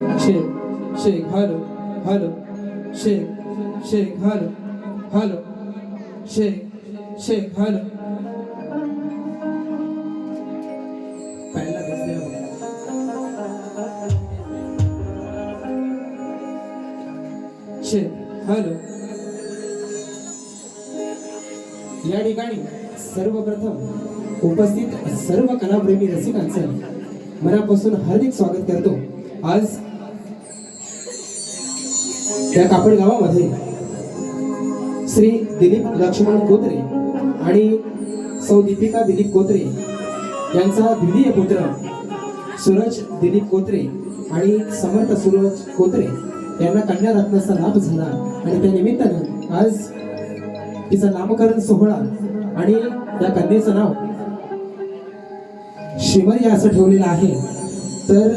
Shake, shake, hello, hello. Shake, shake, hello, hello. Shake, shake, hello. पहला दिसते हो. Shake, hello. या ठिकाणी सर्वप्रथम उपस्थित सर्व कलाप्रेमी रसिकांचं मनापासून हार्दिक स्वागत करतो. आज त्या कापड गावामध्ये श्री दिलीप लक्ष्मण कोत्रे आणि सौ दीपिका दिलीप कोत्रे यांचा द्वितीय पुत्र सूरज दिलीप कोत्रे आणि समर्थ सूरज कोत्रे यांना कन्या रत्नाचा लाभ झाला आणि त्या निमित्तानं आज तिचा नामकरण सोहळा आणि या कन्येचं नाव श्रीमर्य असं ठेवलेलं आहे. तर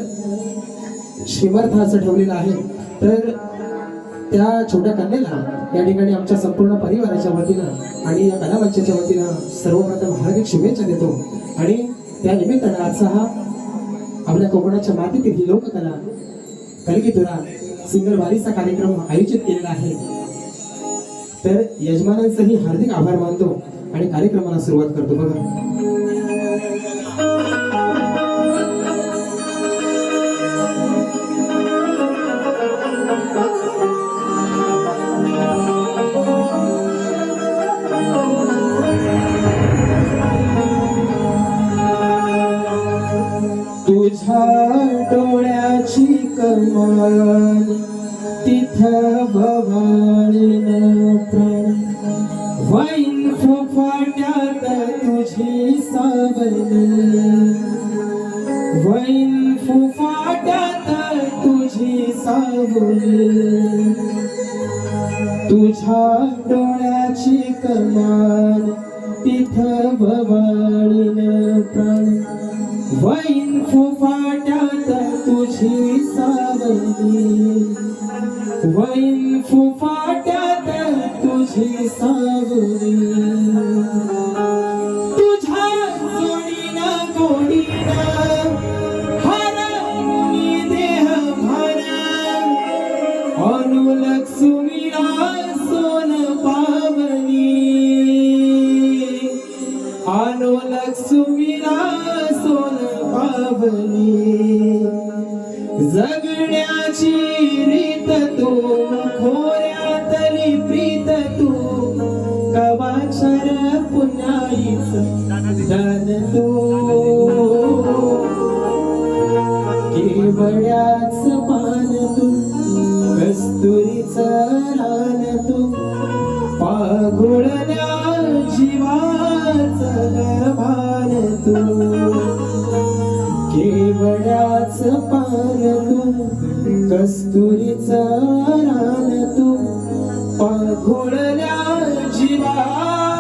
श्रीमर्थ असं ठेवलेलं आहे. तर त्या छोट्या कन्येला या ठिकाणी आमच्या संपूर्ण परिवाराच्या वतीनं आणि या कलामंचाच्या वतीनं सर्वप्रथम हार्दिक शुभेच्छा देतो. आणि त्या निमित्तानं आजचा हा आपल्या कोकणाच्या मातीतील ही लोककला कलगीतुरा सिंगर वारीचा कार्यक्रम आयोजित केलेला आहे. तर यजमानांचंही हार्दिक आभार मानतो आणि कार्यक्रमाला सुरुवात करतो. बघा तुझ्या डोळ्याची कमाल तिथं भवानीनं प्राण वाईन फुफाट्यात तुझी सावली वाईन फुफाट्यात तुझी सावली तुझ्या डोळ्याची कमाल तिथं भवानीनं प्राण वाईन फुफाट्यात तुझी सावली वाईन फुफाट्यात तुझी सावली तुझ्या जोडीनं गोडीनं हरवून देह भरा अनुलक्ष्मीला सोन पावनी अनुलक्ष्मीला सोन पावनी जगण्याची रीत तू खोऱ्यातली प्रीत तू कवाक्षर पुण्याईच दान तू केवळ्याच पान तू कस्तुरीच रान तू पाघुळल्या जीवाचं गर्भान तू केवळ्याच पान तू कस्तुरीचं रान तू पाघुळल्या जीवाचं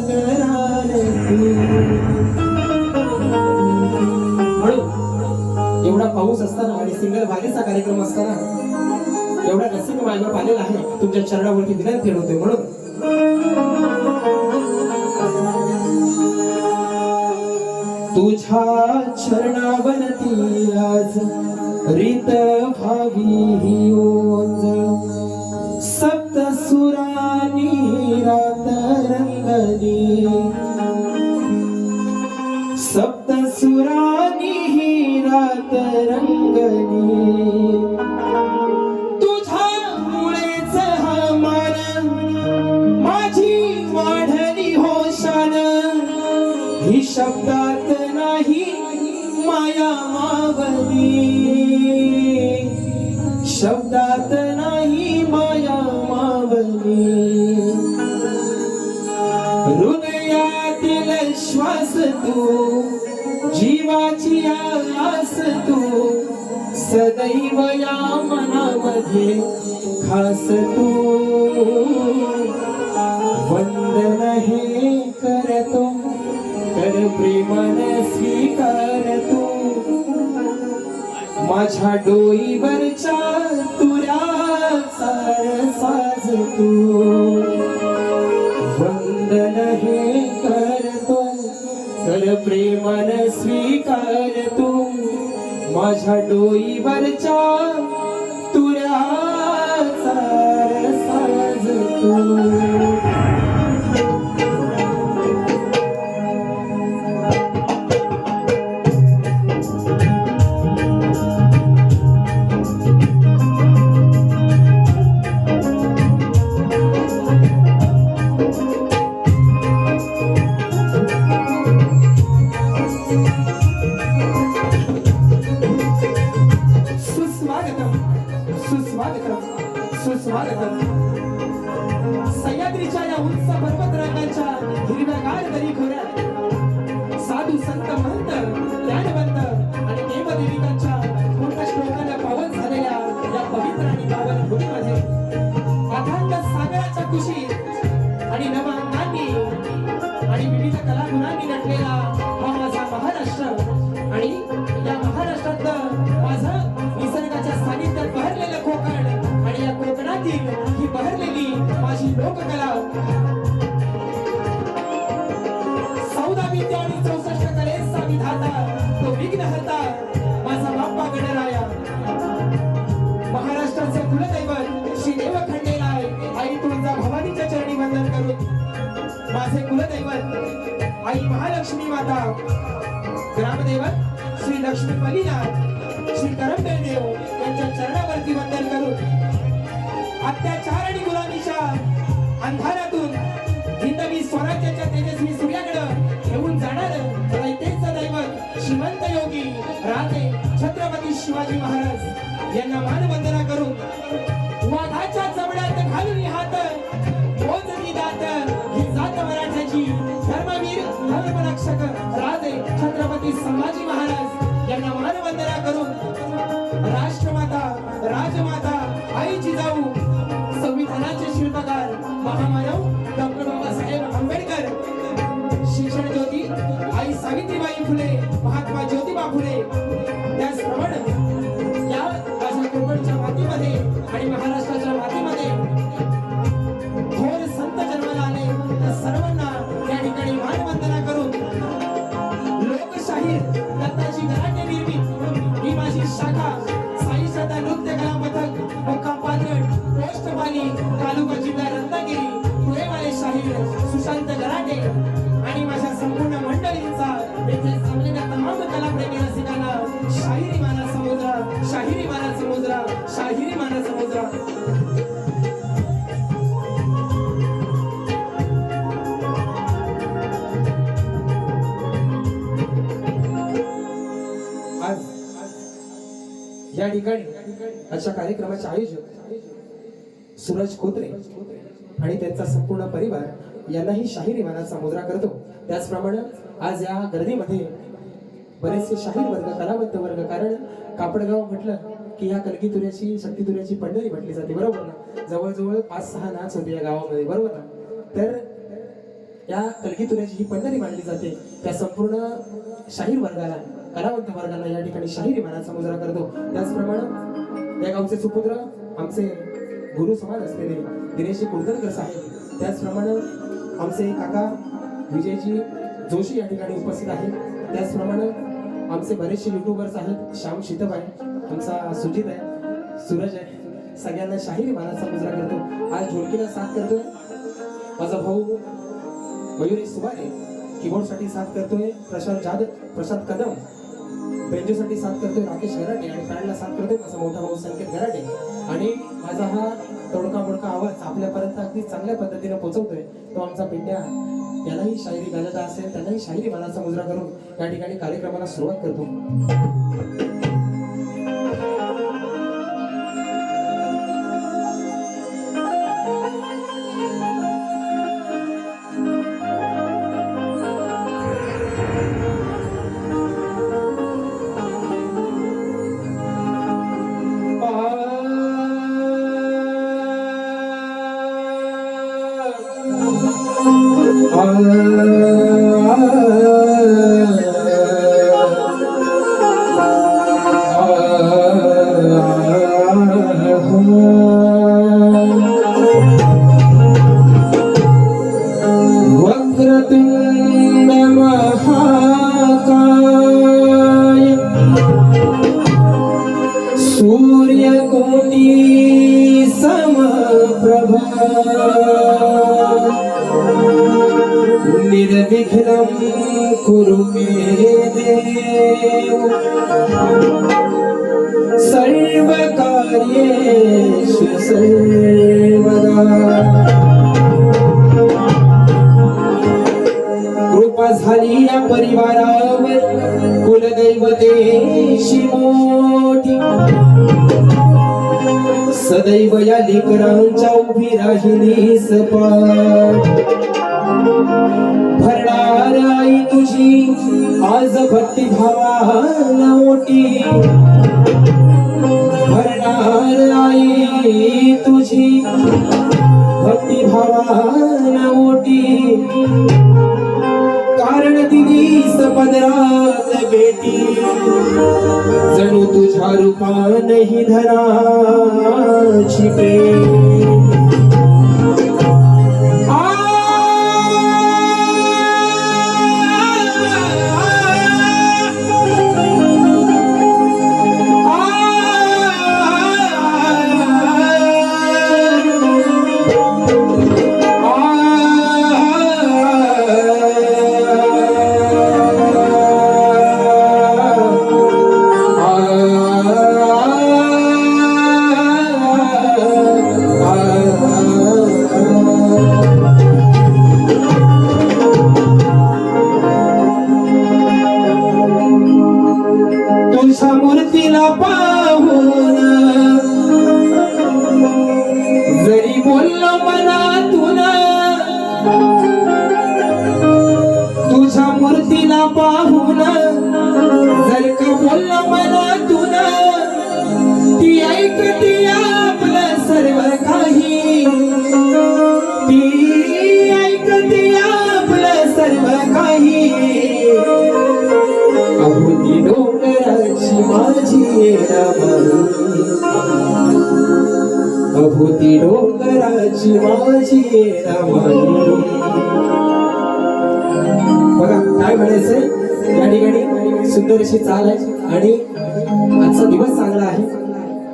गरान तू. एवढा पाऊस असताना आणि सिंगर वारीचा कार्यक्रम असताना एवढा रसिक माझ्यावर आलेला आहे. तुमच्या चरणावरती विनंती ठेवतोय म्हणून तुझ्या चरणावरती आज रीत भावी ही ओंज सप्त सुरानी रात रंगली सप्त सुरानी ही रात रंगली तुझ्या मुळेच हा मान माझी वाढली होशान ही शब्दात नाही माया मावली शब्दात नाही माया मावली हृदयातील श्वास तू जीवाची आस तू सदैव या मनामध्ये खास तू वंदन हे करतो कर प्रेमाने स्वीकार तू माझ्या डोईवरच्या तुऱ्याचा साज तू वंदन हे करतो कर प्रेमाने स्वीकार तू माझ्या डोईवरच्या तुऱ्याचा साज तू. सुस्वागतम सह्याद्रीच्या या उंच पर्वतरांगाच्या हिरव्यागार दरी खोऱ्यात साधू संत महंत ज्ञानवंत आणि देवदेविकांच्या पूर्ण श्लोकाने पावन झालेल्या या पवित्र आणि पावन भूमीमध्ये अथांग सागराच्या कुशीत आणि नवांगांनी आणि विविध कलागुणांनी नटलेला हा माझा महाराष्ट्र आणि या महाराष्ट्रातलं माझं निसर्गाच्या सानिध्यात बहरलेलं कोकण आणि या कोकणातील ही बहरलेली माझी लोककला 14 विद्या आणि 64 कलेचा विधाता तो विघ्नहर्ता माझा बाप्पा गणराया. महाराष्ट्राचं कुलदैवत श्री देवखंडेराय आई तुळजा भवानीच्या चरणी वंदन करून माझे कुलदैवत आई महालक्ष्मी माता ग्रामदैवत श्री लक्ष्मी पलीनाथ श्री करमबेल देव यांच्या चरणावरती वंदन करून अत्याचार आणि गुलामीच्या अंधारातून हिंदवी स्वराज्याच्या तेजस्वी सूर्याकडे घेऊन जाणार रयतेचं दैवत श्रीमंत योगी राजे छत्रपती शिवाजी महाराज यांना मानवंदना करून वाघाच्या जबड्यात घालून हात मोजणी दात ही जात मराठ्याची धर्मवीर धर्मरक्षक राजे छत्रपती संभाजी महाराज यांना मानवंदना करून राष्ट्रमाता राजमाता आई जिजाऊ संविधानाचे शिल्पकार महामानव डॉक्टर बाबासाहेब आंबेडकर शिक्षण ज्योती आई सावित्रीबाई फुले महात्मा ज्योतिबा फुले त्याचप्रमाणे या माझ्या कोकणच्या मातीमध्ये आणि महाराष्ट्राच्या मातीमध्ये थोर संत जन्माला आले त्या सर्वांना या ठिकाणी मानवंदना करून लोकशाहीर दत्ताजी गराटे निर्मित ही माझी शाखा साई श्रद्धा नृत्य कला पथक मुक्काम पात्र पोस्टमाली तालुका जिल्हा रत्नागिरी पुरेवाले शाहीर सुशांत गराटे आणि माझ्या संपूर्ण मंडळींचा येथे जमलेल्या तमाम कलाप्रेमी रसिकांना शाहिरी माना समुद्रा शाहिरी माना समुद्रा शाहिरी माना समुद्रा. आज या ठिकाणी अशा कार्यक्रमाचे आयोजक सूरज खोत्रे आणि त्यांचा संपूर्ण परिवार यांनाही शाहिरी मानाचा मुजरा करतो. त्याचप्रमाणे आज या गर्दीमध्ये बरेचसे शाहीर वर्ग कलावंत वर्ग कारण कापडगाव म्हटलं की ह्या कलगीतुऱ्याची शक्तितुऱ्याची पंढरी म्हटली जाते बरोबर ना. जवळजवळ 5-6 नाच होते या गावामध्ये बरोबर ना. तर या कलगीतुऱ्याची ही पंढरी मांडली जाते. त्या संपूर्ण शाहीर वर्गाला कलावंत वर्गाला या ठिकाणी शाहिरी मानाचा मुजरा करतो. त्याचप्रमाणे या गावचे सुपुत्र आमचे गुरु समान असलेले दिनेशजी कुर्दनकर साहेब त्याचप्रमाणे आमचे काका विजयजी जोशी या ठिकाणी उपस्थित आहेत. त्याचप्रमाणे आमचे बरेचसे युट्यूबर्स आहेत. श्याम शितप आहे आमचा सुजित आहे सूरज आहे सगळ्यांना शाहिरी मानाचा मुजरा करतो. आज ढोलकीला साथ करतोय माझा भाऊ मयुरी सुबारे. कीबोर्डसाठी साथ करतोय प्रशांत कदम. बेंजोसाठी साथ करतोय राकेश गराटे आणि पॅडला साथ करतोय माझा मोठा भाऊ संकेत गराटे. आणि माझा हा तोडका मोडका आवाज आपल्यापर्यंत अगदी चांगल्या पद्धतीने पोहोचवतोय तो आमचा पिंट्या. त्यालाही शाहिरी गायला असेल त्यांनाही शाहिरी मानाचा मुजरा करून या ठिकाणी कार्यक्रमाला सुरुवात करतो. सूर्यकोटी समप्रभा निर्विघ्नं कुरु मे देव सर्वकार्येषु सर्वदा कृपा झाली या परिवारावर कुलदैवतेशी मोठी सदैव या लेकरांच्या उभी राहिली सपाट भरणार आई तुझी आज भक्तिभावाला ओटी भरणार आई तुझी भक्तिभावाला ओटी कारण दिलीस पदरात बेटी जणू तुझ्या रूपानही धनाची प्रेम तुझ्या मूर्तीला पाहून जरी बोललो मनातून तुझ्या मूर्तीला पाहून जर का बोललो मनातून ती ऐकते आपलं सर्व काही ती ऐकते आपलं सर्व काही अभूती डोंगराची माझी येणामाई अभूती डोंगराची माझी येणामाई बघा काय म्हणायचंय या ठिकाणी सुंदर अशी चाल आहे आणि आजचा दिवस चांगला आहे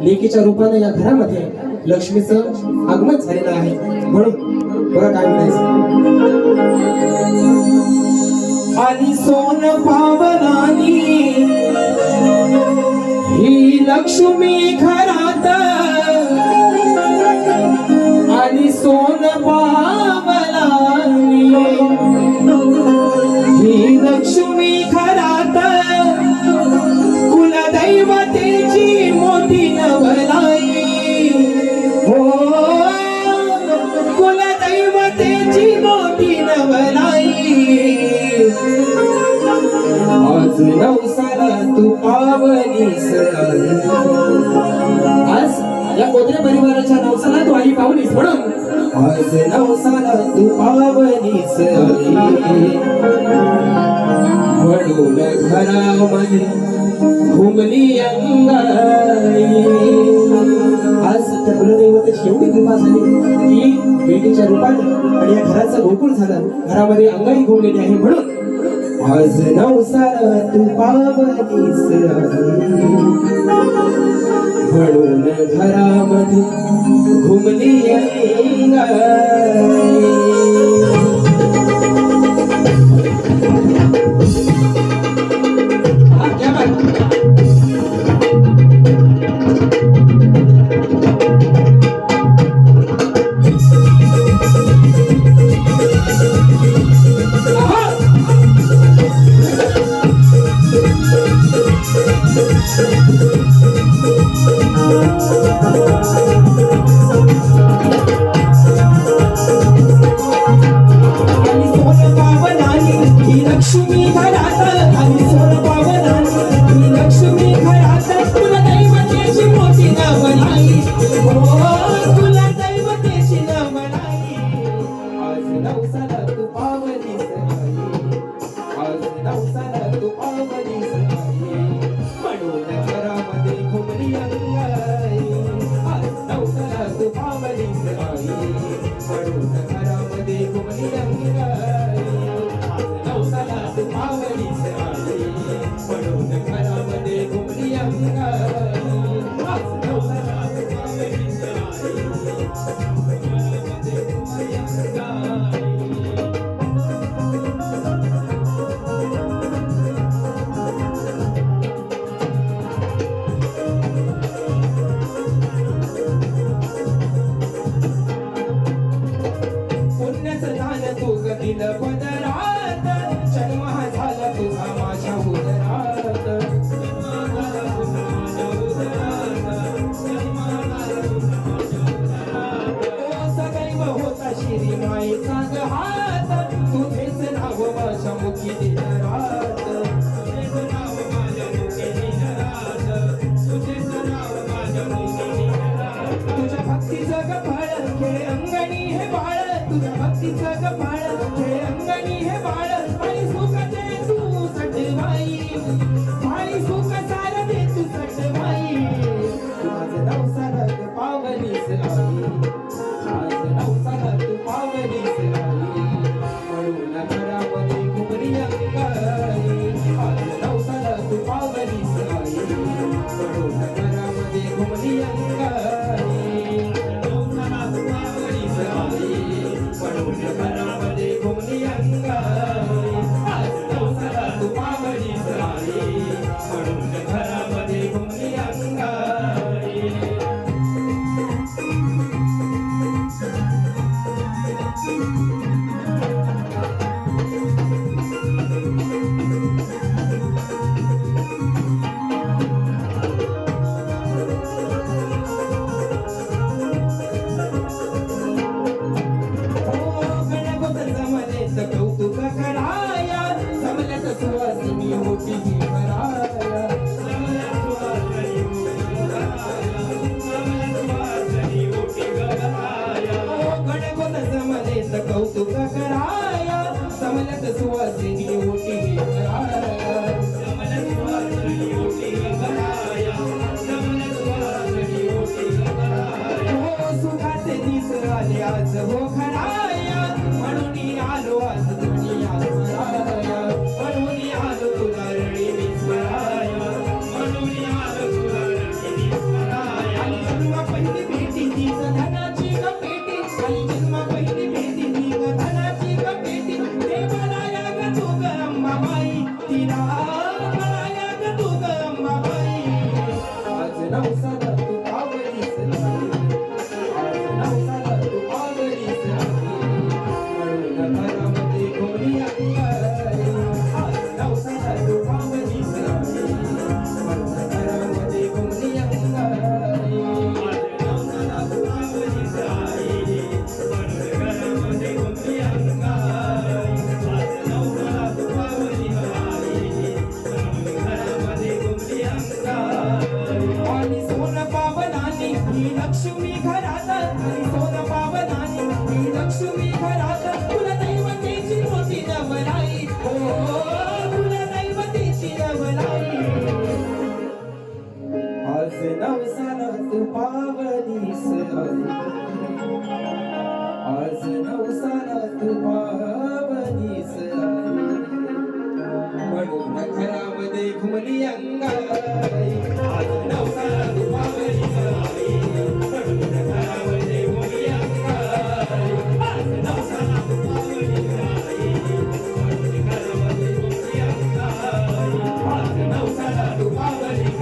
लेकीच्या रूपाने या घरामध्ये लक्ष्मीचं आगमन झालेलं आहे म्हणून बघा काय म्हणायचं आणि सोन पावलानी ही लक्ष्मी घरात आणि सोन पावलानी ही लक्ष्मी घरात कुलदैवतेची मोठी नवलाई हो कुलदैवतेची मोठी नवलाई आज नवसाला तू पावलीस आज या कोत्रे परिवाराच्या नवसाला तू आई पावलीस म्हणून आज नवसाला तू पावलीस म्हणून घरामध्ये घुमली अंगाई आज त्या कुलदैवतेची एवढी कृपा झाली की बेटीच्या रूपाने आणि या घराचं गोकुळ झालं घरामध्ये अंगाई घुमलेली आहे म्हणून आज नवसाला तू पावलीस म्हणून घरामध्ये घुमली अंगाई लक्ष्मी घरात आणि सोन पावलानी ही लक्ष्मी घरात कुलदैवतेची मोठी नवलाई हो कुलदैवतेची नवलाई आज नवसाला तू पावलीस आज नवसाला तू पावलीस म्हणून घरामध्ये घुमली अंगाई आज ग फळ खेळ अंगणी हे बाळ तुझ्या भक्तीचं ग फळ खेळ अंगणी हे बाळ आणि सुख दे तू सटवाई आणि सुख सार दे तू सटवाई माझं नवसाला ग पावलीस आई माझं नवसाला तू पावलीस आई म्हणून घरामध्ये घुमरी अंगाई माझं नवसाला तू पावलीस आई म्हणून घरामध्ये घुमरी अंगाई नवसाला तू पावलीस आई म्हणून घरामध्ये घुमरी अंगाई माझं नवसाला तू पावलीस आई म्हणून घरामध्ये घुमरी अंगाई कौतुक कराया जमल्यात सुवासिनी मोठी ही कराया जमल्यात सुवासिनी मोठी कराया गणगोत जमलेत कौतुक कराया जमल्यात सुवासिनी मोठी ही कराया जमल्यात सुवासिनी मोठी कराया जमल्यात सुवासिनी मोठी कराया हो सुखाचे दिस आले आज हो खराया म्हणून आलो आज दुनिया स्मराया म्हणून आलो तुला रणी स्मराया म्हणून आलो तुला रणी स्मराया आणि जन्मा पहिली भेटी तीच धनाची ग पेटी आणि जन्मा पहिली भेटी ती ग धनाची ग पेटी ते बलाया ग तू ग अंबाबाई तिला बलाया ग तू ग अंबाबाई आज नवसाला तू पावलीस आज नवसाला तू पावलीस म्हणून घरामध्ये घुमरी अंगाई आज नवसाला तू पावलीस म्हणून घरामध्ये घुमरी अंगाई आज नवसाला तू पावलीस म्हणून घरामध्ये घुमरी अंगाई आज नवसाला तू पावलीस म्हणून घरामध्ये घुमरी अंगाई आणि सोनं पावनाने ही लक्ष्मी घरात आणि सोनं पावनाने ही लक्ष्मी घरात तुला दैवतेची मोठी नवलाई हो तुला दैवतेची नवलाई आज नवसाला तू पावलीस आज नवसाला तू पावलीस म्हणून घरामध्ये घुमली अंगाई आज नवसाला तू पावलीस म्हणून घरामध्ये घुमली अंगाई आज नवसाला तू पावलीस म्हणून घरामध्ये घुमली अंगाई आज नवसाला तू पावलीस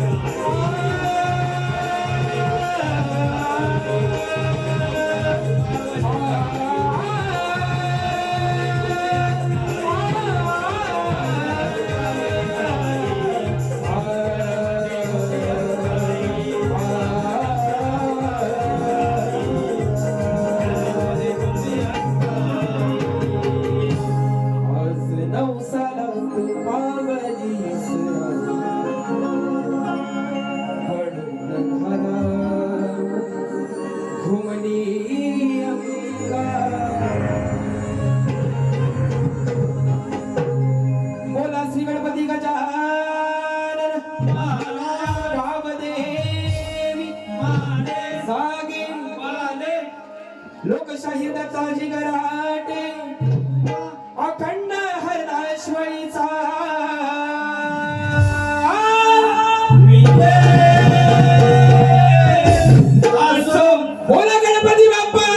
आज नवसाला तू पावलीस म्हणून घरात घुमली अंगाई बोला श्री गणपती गजानन वामदेवी जागे लोकशाही दत्ताजी गराटे अखंड हरदाश्वरीचा बोला गणपती बाप्पा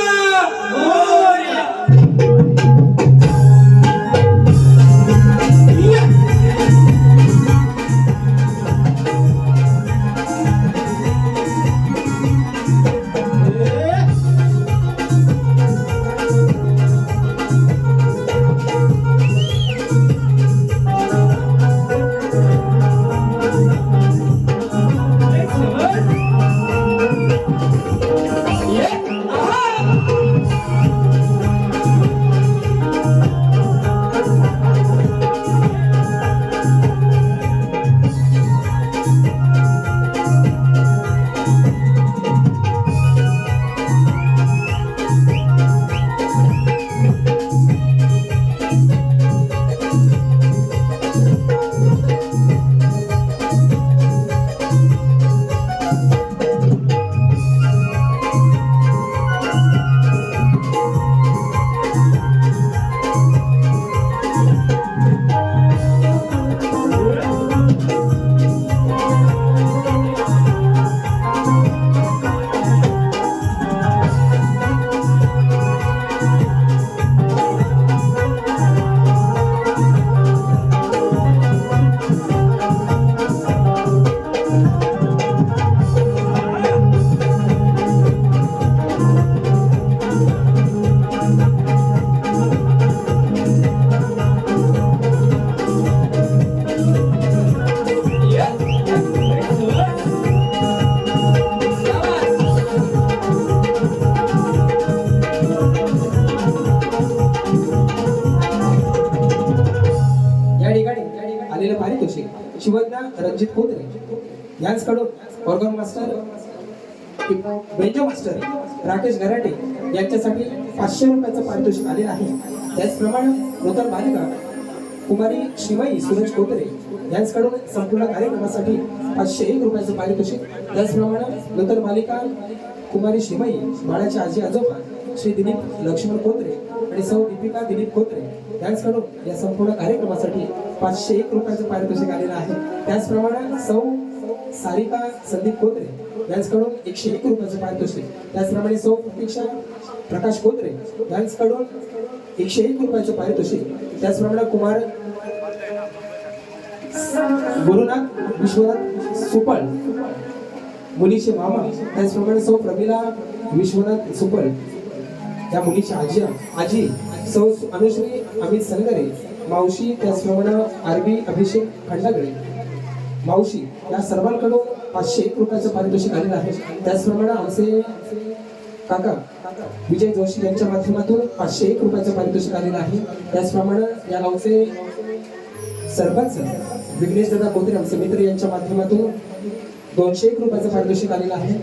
रणजित कोत्रे यांच्याकडून organ master banjo master Rakesh Garate यांच्यासाठी 500 रुपयाचं पारितोषिक आलेलं आहे. त्याचप्रमाणे नूतन बालिका कुमारी शिवाई सूरज कोत्रे यांच्याकडून संपूर्ण कार्यक्रमासाठी 501 रुपयाचं पारितोषिक. त्याचप्रमाणे नूतन बालिका कुमारी शिवाई बाळाचे आजी आजोबा श्री दिलीप लक्ष्मण कोत्रे आणि सौ दीपिका दिलीप कोत्रे यांच्याकडून या संपूर्ण कार्यक्रमासाठी 501 रुपयाचं पारितोषिक आलेलं आहे. त्याचप्रमाणे सौ सारिका संदीप कोत्रे यांच्याकडून 101 रुपयाचं पारितोषिक. त्याचप्रमाणे सौ प्रतीक्षा प्रकाश कोत्रे यांच्याकडून 101 रुपयाचं पारितोषिक. त्याचप्रमाणे कुमार गुरुनाथ विश्वनाथ सुपळ मुलीचे मामा, त्याचप्रमाणे सौ प्रमिला विश्वनाथ सुपळ या मुलीची आजी सौ अनुश्री अमित सनगरे मावशी, त्याचप्रमाणे आरबी अभिषेक खंडागळे मावशी या सर्वांकडून 501 रुपयाचं पारितोषिक आलेलं आहे. त्याचप्रमाणे आमचे काका विजय जोशी यांच्या माध्यमातून 501 रुपयाचं पारितोषिक आलेलं आहे. त्याचप्रमाणे या गावचे सरपंच विघ्नेश दादा कोत्रे आमचे मित्र यांच्या माध्यमातून 201 रुपयाचं पारितोषिक आलेलं आहे.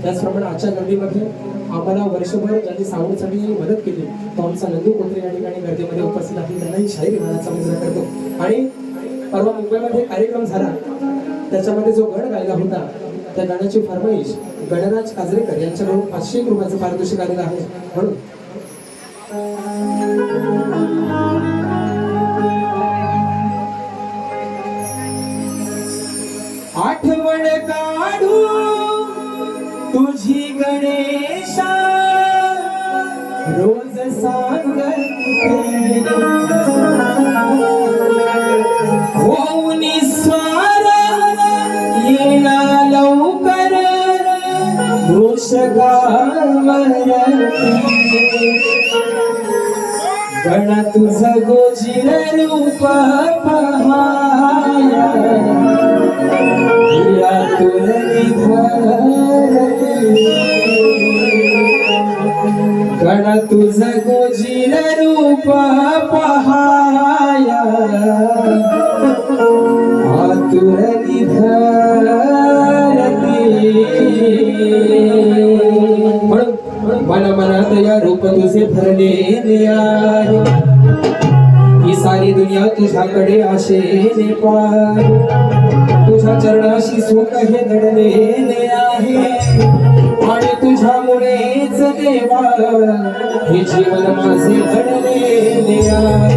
त्याचप्रमाणे आजच्या गर्दीमध्ये आम्हाला वर्षभर ज्यांनी सावंतसाठी मदत केली तो आमचा नंदू कोत्रे या ठिकाणी गर्दीमध्ये उपस्थित आहे. त्यांनाही शाहीर गाण्याचा मुजरा करतो. आणि परवा मुंबईमध्ये कार्यक्रम झाला त्याच्यामध्ये जो गण गायला होता त्या गाण्याची फरमाईश गणराज काजरेकर यांच्याकडून 501 रुपयाचं पारितोषिक आलेलं आहे. म्हणून आठवण काढू तुझी गणेशा रोज सांगते हो निस्वार येना लवकर वृषगावरती गण तुझं गोजिर रूप पहाया गण तुझ गोजिर रूप पहाया आतुर मन मनात या रूप तुझे भरलेले आहे. ही सारी दुनिया तुझ्याकडे आशेने पाय तुझ्या चरणाशी सुख हे दडलेले आहे. आणि तुझ्यामुळेच देवा हे जीवन माझे घडलेले आहे.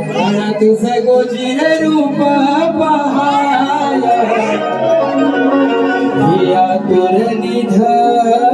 म्हणून तुझं गोजिर रूप पहाया ही आतुर निधरती.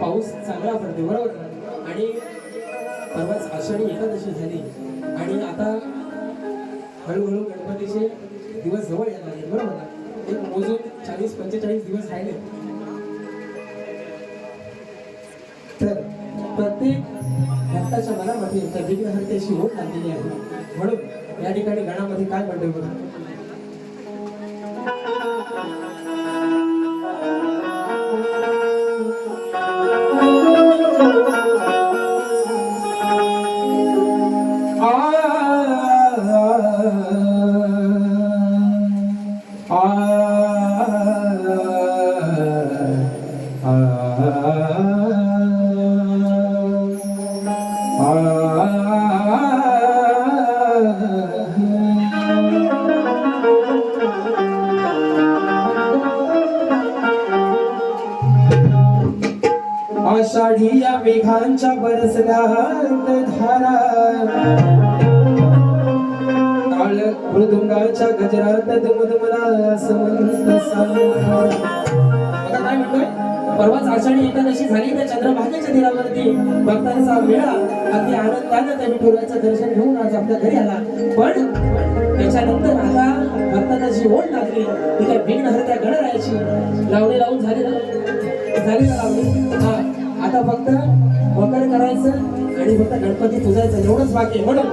पाऊस चांगला पडतो बरोबर. आणि परवाच आषाढी एकादशी झाली आणि आता हळूहळू गणपतीचे दिवस जवळ येणार आहेत बरोबर ना. एक मोजून 40-45 दिवस राहिले. तर प्रत्येक भक्ताच्या मनामध्ये त्या विघ्नहर्त्याची ओढ लागलेली आहे. म्हणून या ठिकाणी गणामध्ये काय म्हणतोय बघा. आषाढी या मेघांच्या बरसल्यात धारा काळ मृदुंगाच्या गजरात दुमदुमला समंत सारा. आता काय म्हणतोय, परवाच आषाढी एकादशी झाली तर चंद्रभागेच्या तीरावरती भक्तांचा मेळा अगदी आनंदानं त्या विठुरायाचं दर्शन घेऊन आज आपल्या घरी आला. पण त्याच्यानंतर आता भक्तांना जी ओढ लागली ती त्या विघ्नहर्त्या गणरायाची लावणी लावून झाली ना लावणी. हा आता फक्त मकर करायचं आणि फक्त गणपती पुजायचं एवढंच बाकी आहे. म्हणून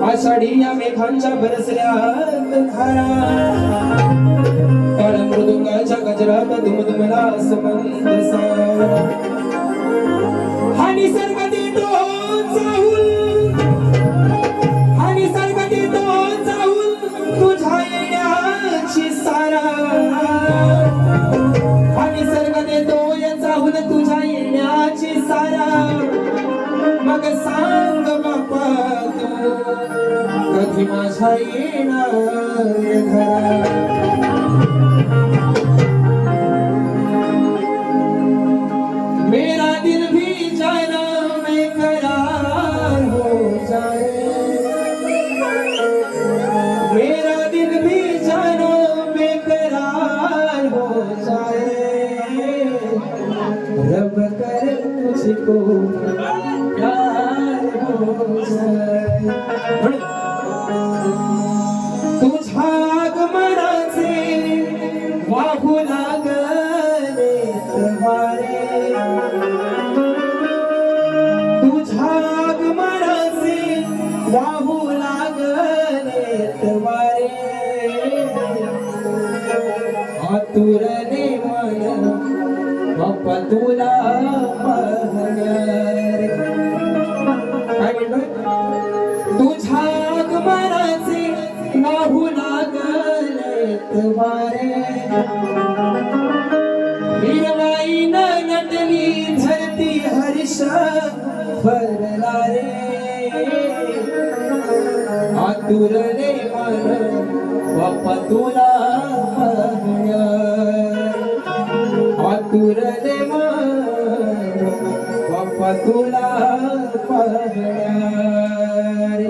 आषाढी या मेघांच्या बरसल्यात धारा काळ मृदुंगाच्या गजरात दुमदुमला समंत सारा. हा निसर्ग देतो चाहूल, हा निसर्ग देतो चाहूल तुझ्या येण्याची सारा. हा निसर्ग देतो चाहूल तुझ्या येण्याची सारा. मग सांग बापा तू कधी माझ्या येणार घरा. मेरा दिल भी जाना में करार हो जाए, मेरा दिल भी जाना में करार हो जाए. रब करे तुझको प्यार हो जाए. तुझ्या आगमनाचे वाहू लागले वारे, तुझ्या आगमनाचे वाहू लागले वारे. आतुरले मन बाप्पा तुला पाहणार. काय म्हणतोय, तुझ्या आगमनाचे वाहू लागलेत वारे. हिरवाईन नटली धरती हर्ष भरला रे. आतुरले मन बाप्पा तुला पाहणार. आतुरले मन बाप्पा तुला पाहणार.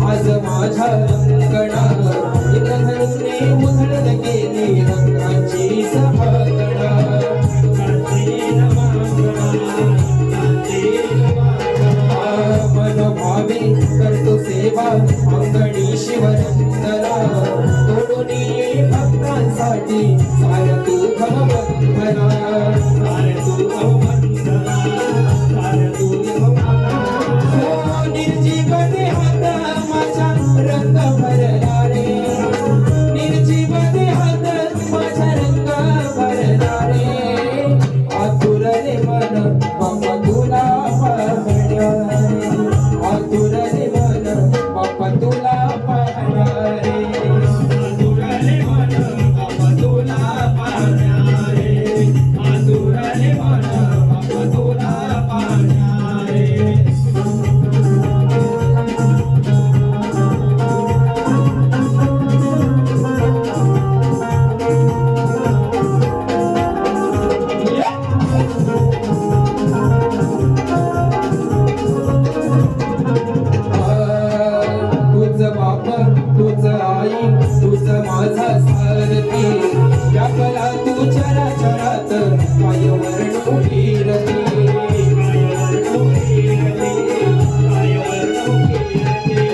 आज माझ्या अंगणात इंद्रधनुने उधळत गेली रंगाची सभागणा. मनोभावे करतो सेवा अंगणी शिवरंगला. तोडून ये भक्तांसाठी सार तू भवबंधना. सार तू भवबंधना, सार तू निर्जीव देहात माझ्या रंग भरला रे. निर्जीव देहात माझ्या रंग भरला रे. आतुरले मन बाप्पा तुला पाहणार. आतुरले मन बाप्पा तुला पाहणार. आतुरले मन तूच माझा सारथी व्यापला तू चराचरात पायवर फिरती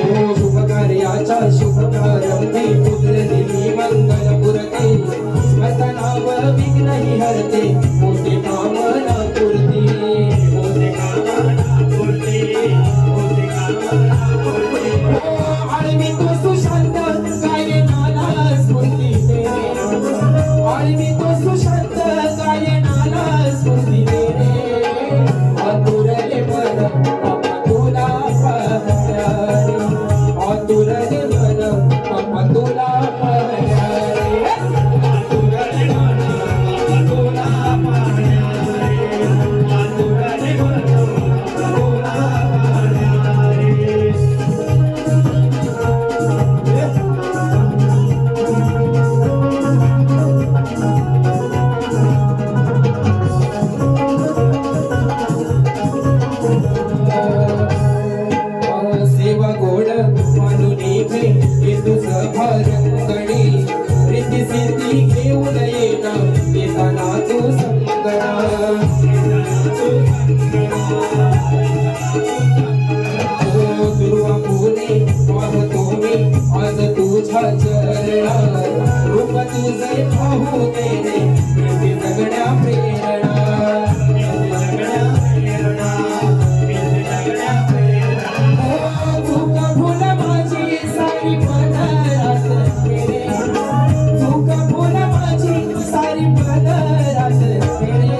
ओ शुभ कार्याच्या शुभ प्रारंभी पुत्रदिनी मंगल पुरते स्मरणाव विघ्नहि हरते मोठे कामना पूर्ती मोठे कामना पूर्ती मोठे कामना पूर्ती आळवी तो सुशांत गायनाला स्फूर्ती दे आळवी तो सुशांत गायनाला स्फूर्ती दे आतुरले मन बाप्पा तुला पाहणारे आतुरले मन बाप्पा तुला पाहणारे आतुरले मन बाप्पा तुला पाहणारे आतुरले मन बाप्पा तुला पाहणारे सेवा गोड मानुनी हे तुझं भारंगणी रिद्धी सिद्धी घेऊन येना येताना तू संगणा ओ दुर्वा फुले पाहतो मी आज तुझ्या चरणात रूप तुझे पाहू दे रे येते जगण्या प्रेरणा तुका फुल माझी सारी पदरात तेरे तुका फुल माझी सारी पदरात तेरे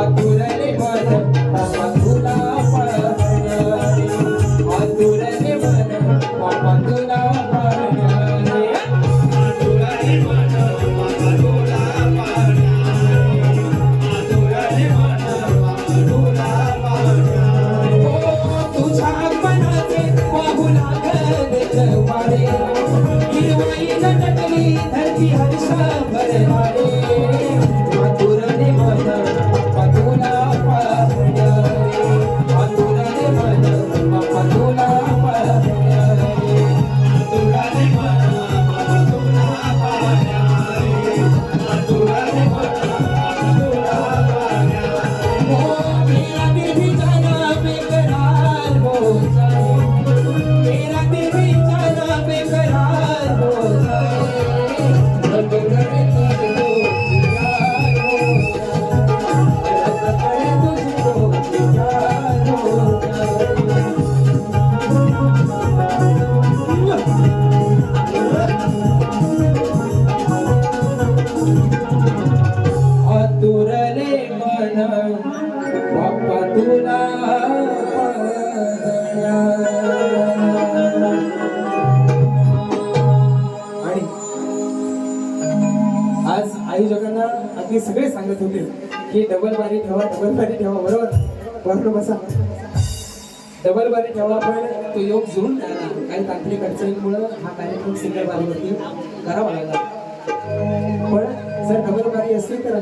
आतुरले मन बाप्पा तुला पाहणारे आतुरले मन बाप्पा तुला पाहणारे आतुरले मन बाप्पा तुला पाहणारे आतुरले मन बाप्पा तुला पाहणारे ओ तुझ्या मनाचे वाहू लागले जवारे हिरवाई लटकली धरती हर्ष भरणारे आतुरले मन बाप्पा तुला पाहणारे आतुरले मन बाप्पा तुला पाहणारे आतुरले मन बाप्पा तुला पाहणारे आतुरले मन बाप्पा तुला पाहणारे ओ मेरा दिल भी जाना बेकरार हो जाए मेरा दिल भी जाना बेकरार हो जाए रब करे तुझको प्यार हो जाए रब करे तुझको प्यार हो जाए आतुरले मन बाप्पा तुला आणि आज आई जगांना अगदी सगळे सांगत होते की डबल बारी ठेवा बरोबर बसा डबल बारी ठेवा पण तो योग जुळून नाही आला. काही तांत्रिक अडचणीमुळे हा कार्यक्रम सिंगल बारीवरती करावा लागला पण जर डबल बारी असली तर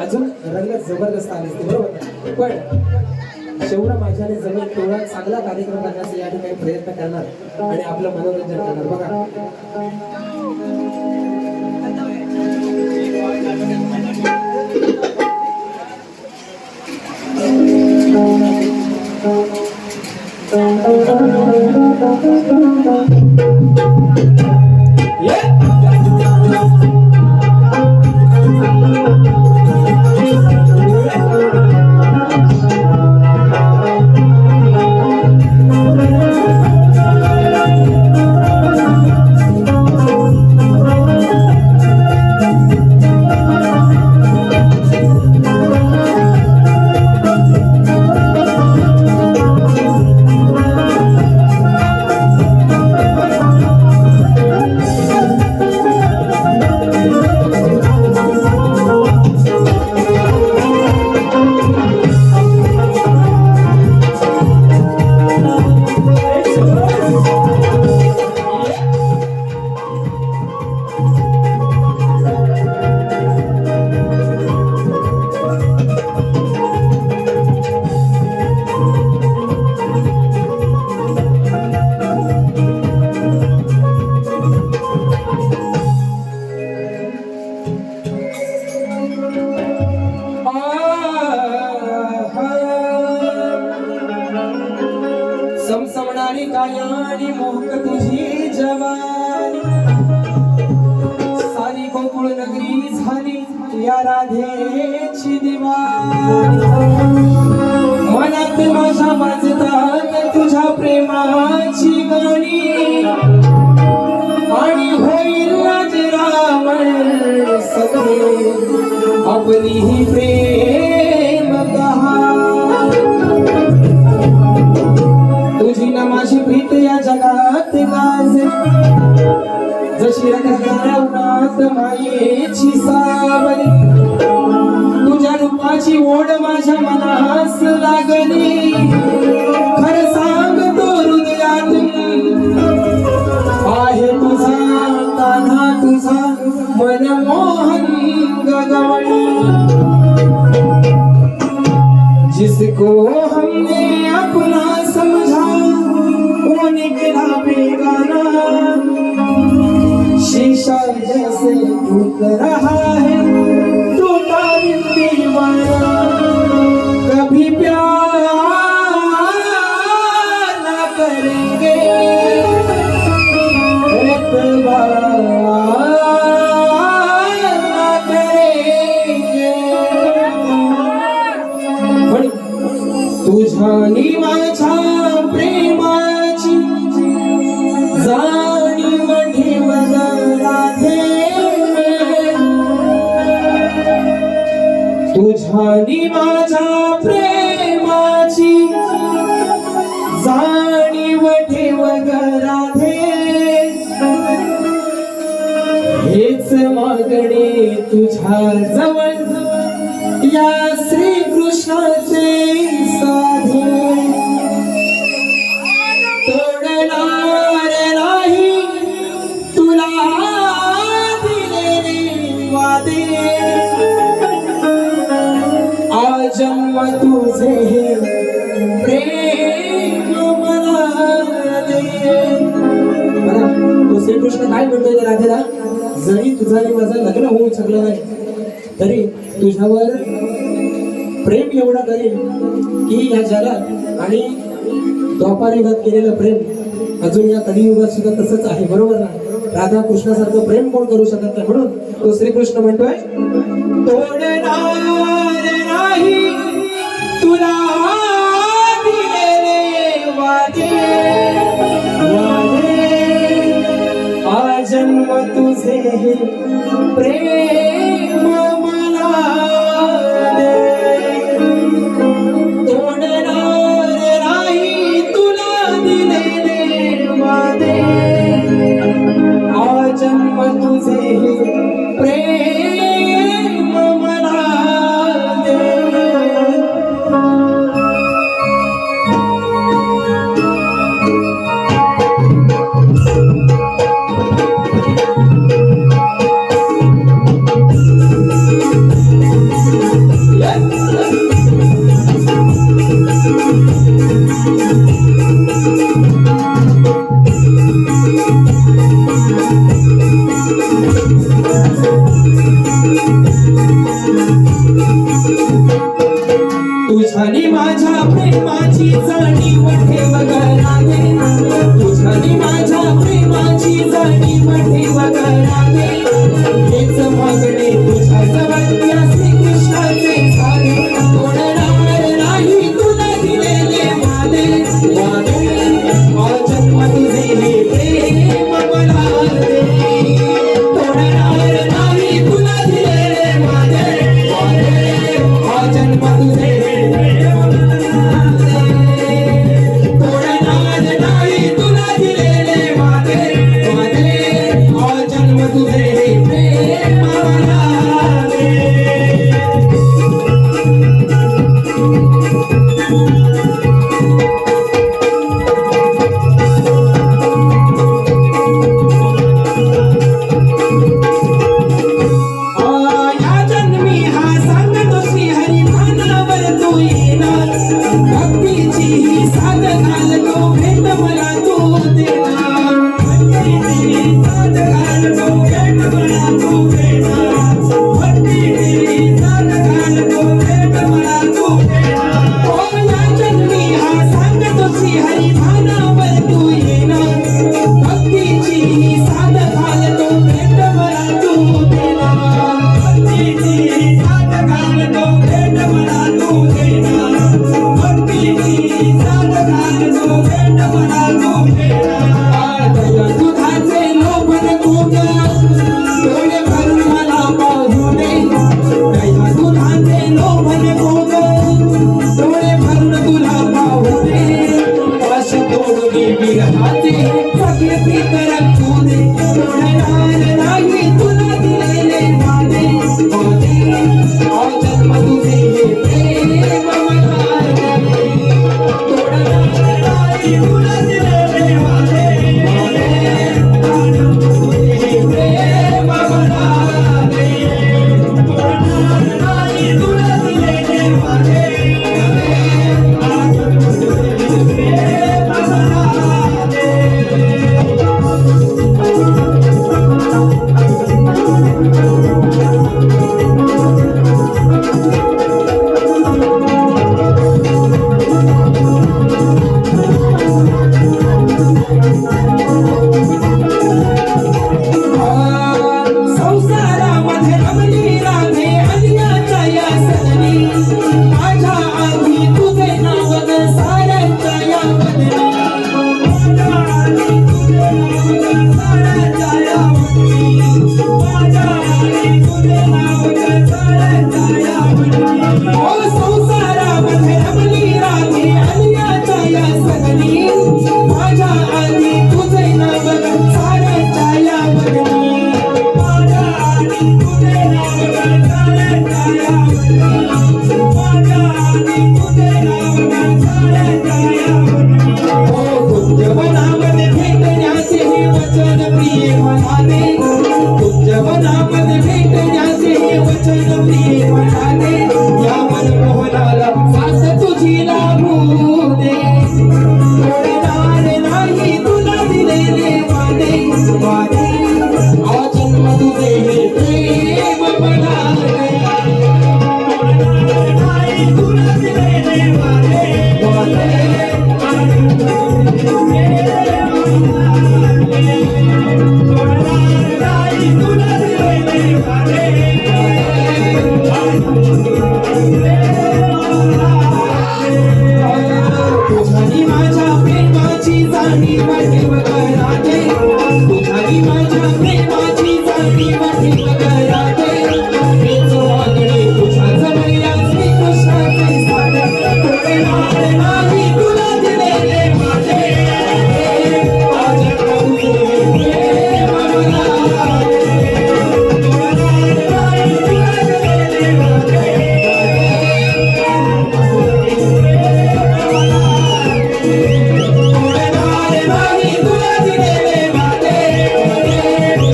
अजून रंग जबरदस्त आले असते बरोबर पण जेवढा माझ्याने जमेल तेवढा चांगला कार्यक्रम करण्याचा या ठिकाणी प्रयत्न करणार आणि आपलं मनोरंजन करणार बघा रायाणी मोहक तुझी जवानी सारी गोकुळ नगरी झाली या राधेची दिवाणी मनात माझ्या वाजतात तुझ्या प्रेमाची गाणी आणि होईल राज रावण सगळे आपली ही प्रेम कहाणी तुझी ना माझी प्रीत या जगात गाजे जशी रखणाऱ्या उन्हात मायेची सावली तुझ्या रूपाची ओढ माझ्या मनास लागली खरं सांगतो हृदयातून आहे तुझा तान्हा तुझा मनमोहन गगवळी जिसको हमने अपना समझा वो निकला बेगाना शीशा जैसे टूट रहा है टूटा दिल दीवाना कभी प्यार ना करेंगे एतबार ना करेंगे पण तुझ्या नि माझ्या प्रेमाची जाणीव ठेव ग राधे तुझ्या नि माझ्या प्रेमाची जाणीव ठेव ग राधे हेच मागणे तुझ्या जवळ या श्री कृष्णाचे साधे तोडणार नाही तुला दिलेले वादे आजन्म तुझे हे प्रेम मला दे बघा तो श्रीकृष्ण काय म्हणतोय त्या राधेला जरी तुझा आणि माझं लग्न होऊ शकलं नाही तरी तुझ्यावर प्रेम एवढा करेल की या जगात आणि द्वापार युगात केलेलं प्रेम अजून या कलियुगात सुद्धा तसंच आहे बरोबर ना राधा कृष्णासारखं प्रेम कोण करू शकत नाही म्हणून तो श्रीकृष्ण म्हणतोय तोडणार नाही तुला दिलेले वादे आजन्म तुझे हे प्रेम मला दे तोडणार नाही तुला दिलेले वादे आजन्म तुझे हे प्रेम मला दे तुझ्यानी माझ्या प्रेमाची जाणीव ठेव ग राधे तुझ्यानी माझ्या प्रेमाची जाणीव ठेव ग राधे हेच मागणे तुझ्या जवळ या श्रीकृष्णाचे साधे तोडणार नाही तुला दिलेले वादे वादे आजन्म तुझे हे प्रेम मला दे तोडणार नाही तुला दिलेले वादे वादे आजन्म तुझे हरी भानावर तू तुला दिलेले वादे तुझ्यानी माझ्या प्रेमाची जाणीव ठेव ग राधे तुझ्यानी माझ्या प्रेमाची जाणीव ठेव ग राधे मीच वागणे तुझ्या जवळया श्रीकृष्णाचे साधे तोडणार नाही तुला दिलेले वादे आज तुझे प्रेम मला तोडणार नाही तुला दिलेले वादे तोडणार नाही तुला दिलेले वादे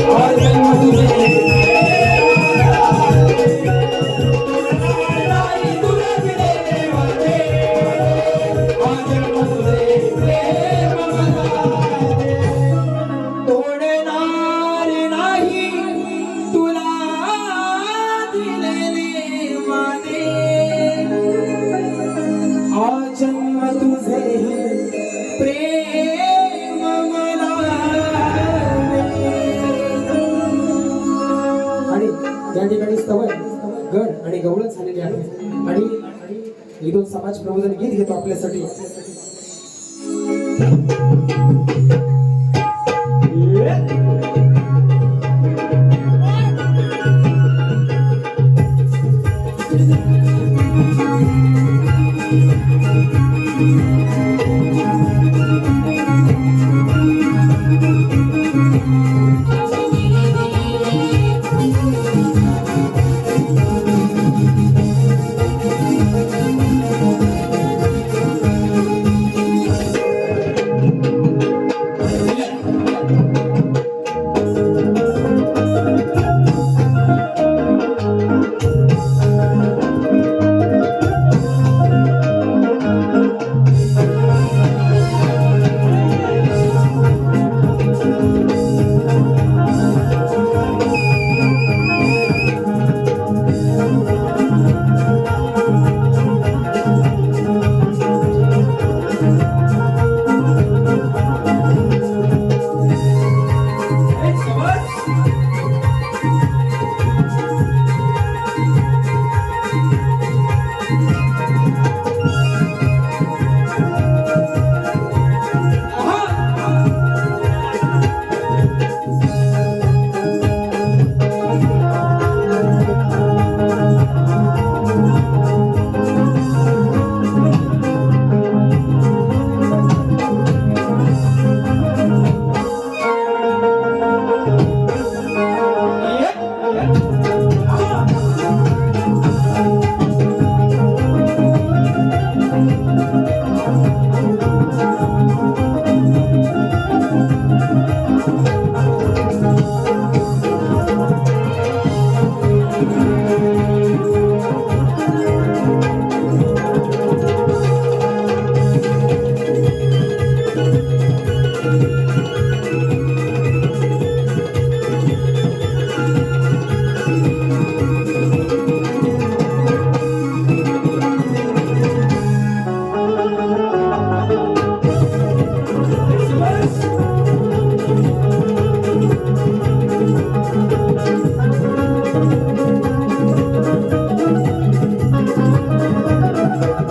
आज तुझे नाही तुला दिलेले वादे आज तुझे प्रेम मला तोडणार नाही तुला दिलेले वादे आजन्म तुझे प्रेम मला आणि या ठिकाणी स्तवन गड आणि गवळण झालेली आहे आणि एक दोन समाज प्रबोधन गीत घेतो आपल्यासाठी.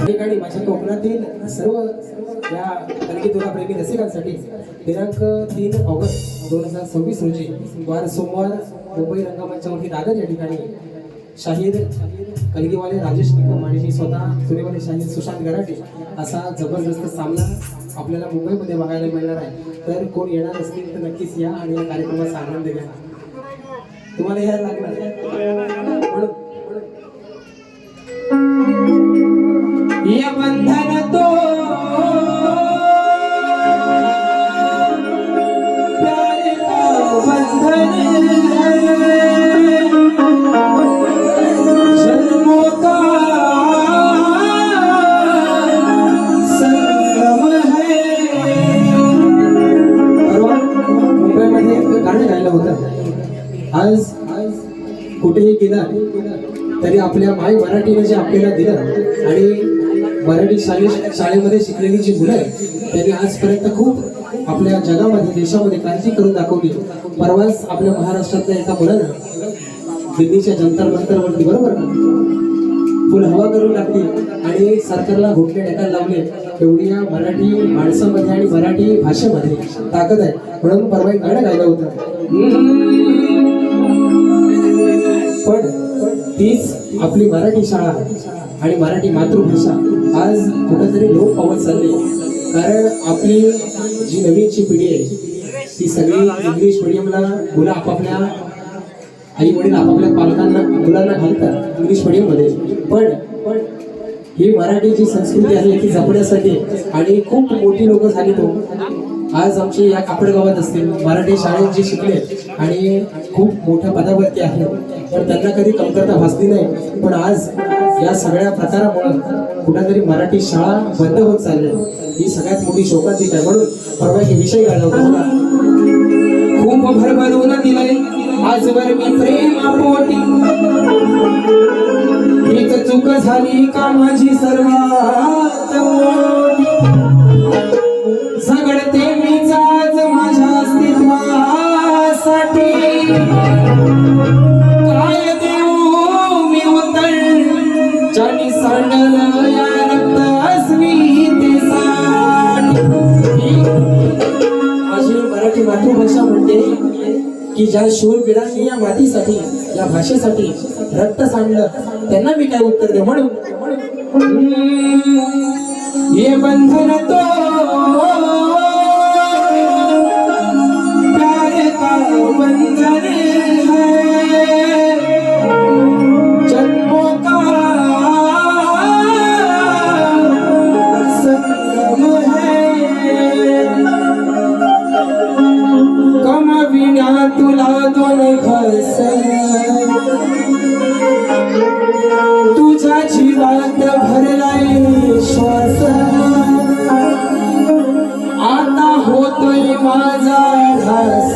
ठिकाणी माझ्या कोकणातील सर्व या कलगी तुला प्रेमी रसिकांसाठी दिनांक 3 ऑगस्ट 2026 रोजी वार सोमवार मुंबई रंगमंचावरती दादर या ठिकाणी शाहीर कलगीवाले राजेश निकम आणि स्वतः सुरेवाले शाहीर सुशांत गराटे असा जबरदस्त सामना आपल्याला मुंबईमध्ये बघायला मिळणार आहे. तर कोण येणार असतील तर नक्कीच या आणि या कार्यक्रमाचा आनंद घ्या. तुम्हाला यायला लागणार म्हणून ये बंधन तो प्यार का बंधन है जन्मों का संगम है. मुंबईमध्ये एक गाणं गायलं होतं. आज कुठेही गेला तरी आपल्या माय मराठीने जे आपल्याला दिलं आणि मराठी शाळेमध्ये शिकलेली जी मुलं आहेत त्यांनी आजपर्यंत खूप आपल्या जगामध्ये देशामध्ये क्रांती करून दाखवली. परवाच आपल्या महाराष्ट्रातल्या एका मुलानं दिल्लीच्या जंतर मंतरवरती बरोबर फुल हवा करून टाकली आणि सरकारला घोटले टेकायला लावले. एवढी या मराठी माणसामध्ये आणि मराठी भाषेमध्ये ताकद आहे. म्हणून परवा एक गाणं गायलं होतं. पण तीच आपली मराठी शाळा आणि मराठी मातृभाषा आज कुठेतरी लोप पावत चालली. कारण आपली जी नवीनची पिढी आहे ती सगळी इंग्लिश मिडियमला मुलं आपापल्या आई वडील आपापल्या पालकांना मुलांना घालतात इंग्लिश मिडियममध्ये. पण ही मराठी जी संस्कृती आहे ती जपण्यासाठी आणि खूप मोठी लोक झाली तो आज आमची या कापडगावात असतील मराठी शाळेत जे शिकले आणि खूप मोठ्या पदावरती आहेत पण त्यांना कधी कमतरता भासली नाही. पण आज या सगळ्या प्रकारामुळे कुठेतरी मराठी शाळा बंद होत चालली. ही सगळ्यात मोठी शोकांतिक आहे. म्हणून परवा एक विषय काढला होता. खूप भरभरून दिलंय आजवर मी प्रेमापोटी, हीच चूक झाली का माझी सर्वात मोठी. झगडते मीच आज माझ्या अस्तित्वासाठी, काय देऊ मी उत्तर ज्याने सांडलं या रक्त अस्मितेसाठी. माझी मराठी मातृभाषा म्हणते की ज्या शूरवीरांनी या मातीसाठी या भाषेसाठी रक्त सांडलं त्यांना मी काय उत्तर दे. म्हणून ये बंधन तो प्यार का बंधन है, जन्मों का संगम है. कमा विना तुला दोन घस, तुझ्या जीवात भरलाय श्वास. आता होतोय माझा ध्यास,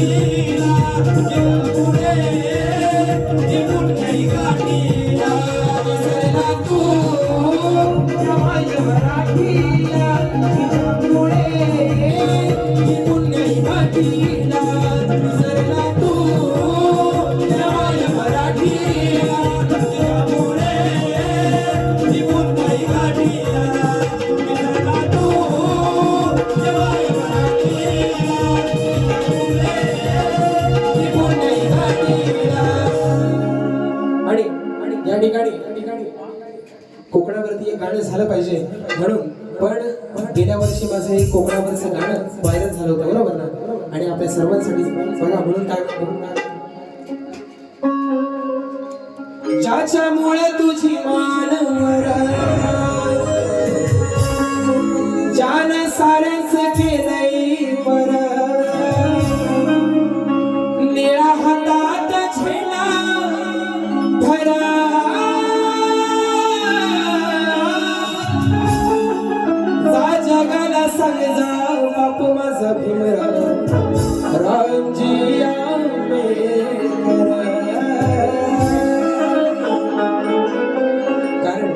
गाठीला पुढे मुंडई गाठीला विसरला तू माझ्या मराठीला पुढे मुंडई गाठीला विसरला तू माझ्या मराठीला पुढे मुंडई गाठीला विसरला तू आणि या ठिकाणी कोकणावरती एक गाणं झालं पाहिजे म्हणून पण गेल्या वर्षी माझं एक कोकणावरचं गाणं व्हायरल झालं होतं बरोबर ना आणि आपल्या सर्वांसाठी बघा म्हणून काय ज्याच्यामुळे तुझी मानवर जान साऱ्यांच केलंय बर निळा हातात झेंडा धरा जा जगाला सांग जा बापू माझा भीमराव रामजी आंबेडकर कारण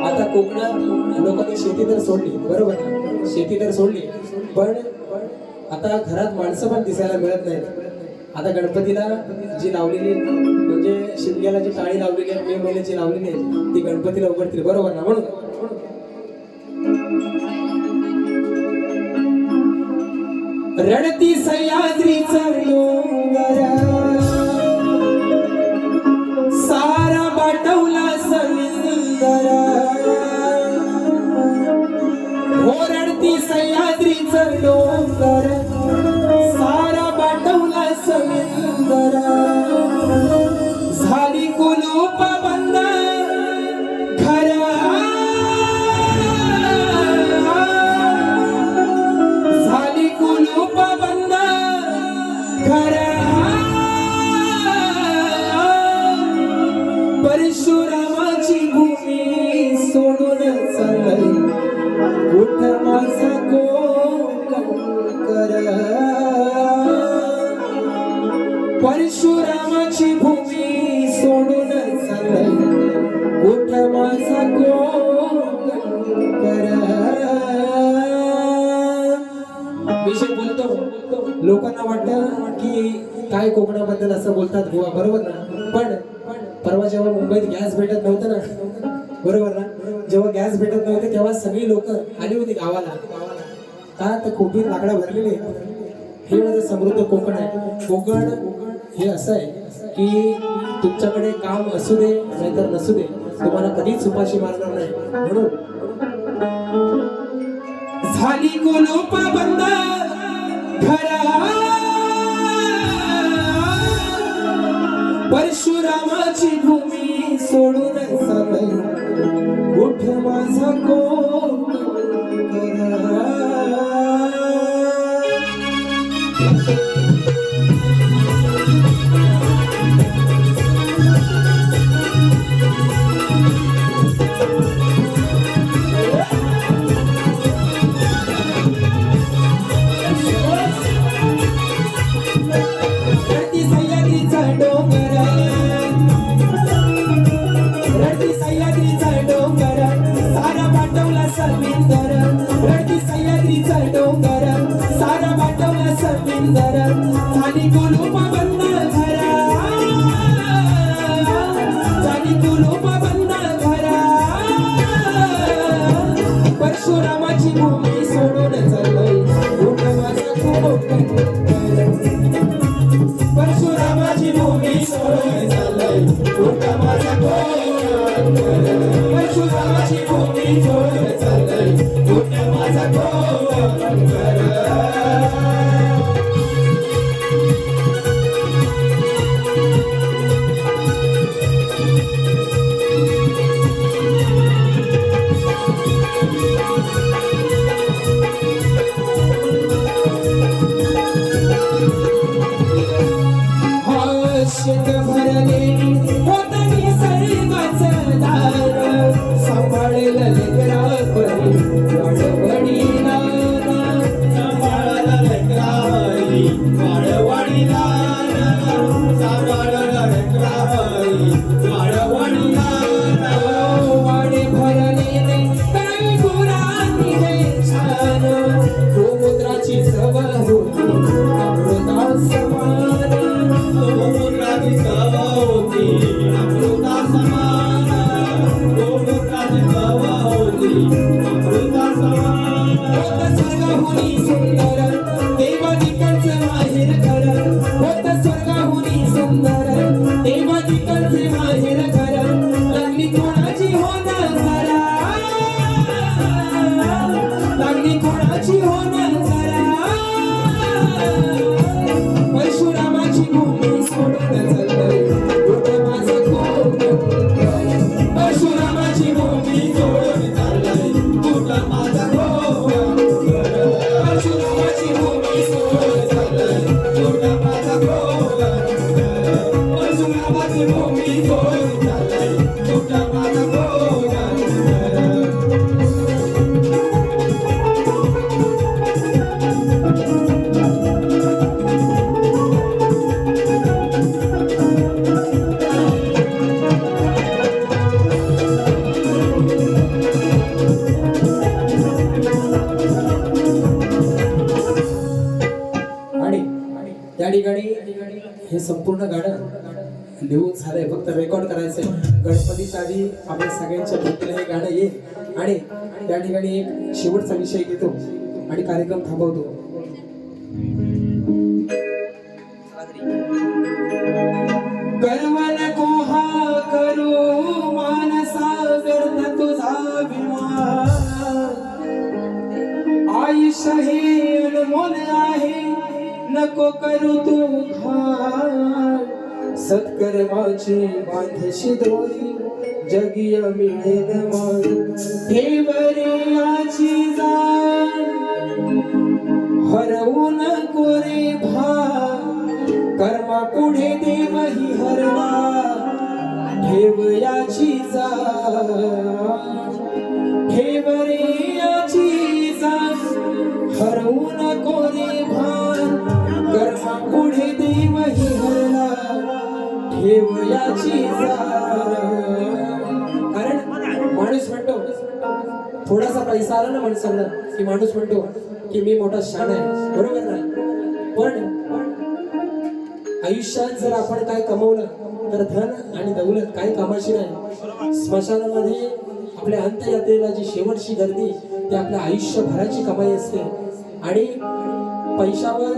आता कोकणात लोकांनी शेती तर सोडली बरोबर शेती तर सोडली पण आता घरात माणसं पण दिसायला मिळत नाहीत आता गणपतीला जी लावलेली म्हणजे शिमग्याला जी टाळी लावलेली आहे मे महिन्याची लावलेली आहे ती गणपतीला उघडतील बरोबर ना म्हणून रडती सह्याद्रीचा डोंगर सारा बाटवला समिंदर हो रडती सह्याद्रीचा डोंगर सारा बाटवला समिंदर झाली कुलूप बंद घर झाली कुलूप बंद घर परशुरामाची भूमी सोडून चालली कुठ माझा कोकणकर परशुरामाची भूमी सोडून चालली कुठ माझा कोकणकर विषय बोलतो लोकांना वाटतं की काय कोकणाबद्दल असं बोलतात गोवा बरोबर ना पण परवा जेव्हा मुंबईत गॅस भेटत नव्हतं ना बरोबर ना जेव्हा गॅस भेटत नव्हते तेव्हा सगळी लोक आली होती गावाला का तर खोबीर लाकडा भरलेले हे माझं समृद्ध कोकण आहे कोकण हे असं आहे की तुमच्याकडे काम असू दे नाहीतर नसू दे तुम्हाला कधीच उपाशी मारणार नाही म्हणून झाली कुलूप बंद घरा परशुरामाची भूमी सोडून चालली कुठ माझा कोकणकर झाली कुलूप बंद घरा झाली कुलूप बंद घरा परशुरामाची भूमी सोडून चालली कुठ माझा कोकणकर परशुरामाची भूमी सोडून चालली कुठ माझा कोकणकर परशुरामाची भूमी सोडून चालली कुठ माझा कोकणकर शेत भरलेली होतनी सर्वाचं दार सांभाळेल लेकरापरी वाळवडी नाना सांभाळेल लेकरापरी वाळवडी हे संपूर्ण गाणं लिहून झालंय, फक्त रेकॉर्ड करायचंय. गणपतीच्या आधी आपल्या सगळ्यांच्या भेटीला हे गाणं येईल आणि त्या ठिकाणी एक शेवटचा विषय घेतो आणि कार्यक्रम थांबवतो. करवन कोहा करू मानसा व्यर्थ तुझा विमान. आयुष्य हे अनमोल आहे नको करू तू घाण. सत्कर्माची बांधशी दोरी जगी मिळेल मान. ठेवरियाची जाण हरवू नको रे भान. कर्मा पुढे देव ही हरला ठेव याची जाण. ठेव रे याची जाण हरवू नको रे भान. कर्मा पुढे देव ही हरला ठेव याची जाण. कारण माणूस म्हणतो, थोडासा पैसा आला ना माणसाला की माणूस म्हणतो की मी मोठा शाण आहे, बरोबर ना. पण आयुष्यात जर आपण काय कमवलं तर धन आणि दौलत काही कामाची नाही. स्मशानामध्ये आपल्या अंत्ययात्रेला जी शेवटची गर्दी ती आपल्या आयुष्यभराची कमाई असते. आणि पैशावर